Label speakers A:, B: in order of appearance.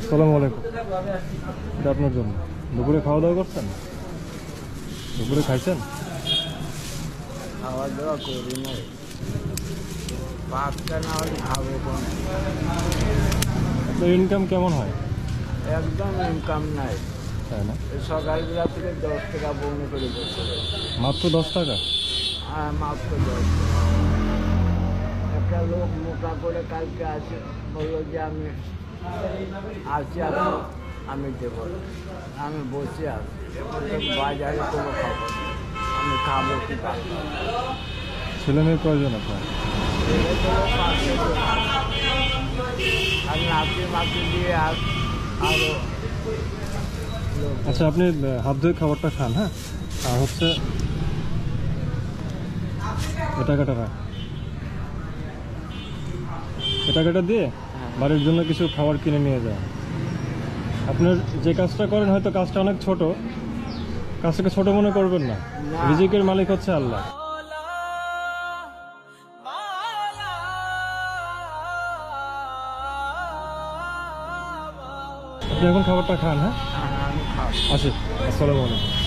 A: আসসালামু আলাইকুম। এটা আপনার জন্য। দুপুরে খাওয়া দাওয়া করছেন? দুপুরে খাইছেন?
B: খাওয়া দাওয়া করি নাই, ভাতটা না হলে খাবো কোন?
A: আপনার ইনকাম কেমন হয়?
B: একদম ইনকাম নাই।
A: তাই না?
B: সকালবেলা থেকে 10 টাকা বউনি করে বসে রয়েছে।
A: মাত্র 10 টাকা?
B: হ্যাঁ, মাত্র 10 টাকা। একটা লোক মোটা করে কালকে আসে, বললো যে আমি আসি, আমি দেবো না। আমি বসে আছি, এখন তো বাজারে কোনো খবর নেই। আমি খাবো কি পারবো?
A: ছেলে মেয়ের প্রয়োজন আপনার?
B: আর নাতি মাতি দিয়ে আরো লোক।
A: আচ্ছা, আপনি হাত ধুয়ে খাবারটা খান। হ্যাঁ, আর হচ্ছে এ টাকাটা দিয়ে বাড়ির জন্য কিছু খাবার কিনে নিয়ে যান। আপনার যে কাজটা করেন হয়তো কাজটা অনেক ছোট, কাজটাকে ছোট মনে করবেন না। রিজিকের মালিক হচ্ছে আল্লাহ। আপনি এখন খাবারটা খান। হ্যাঁ,
B: আমি খাবো।
A: আসি। আসসালামু আলাইকুম।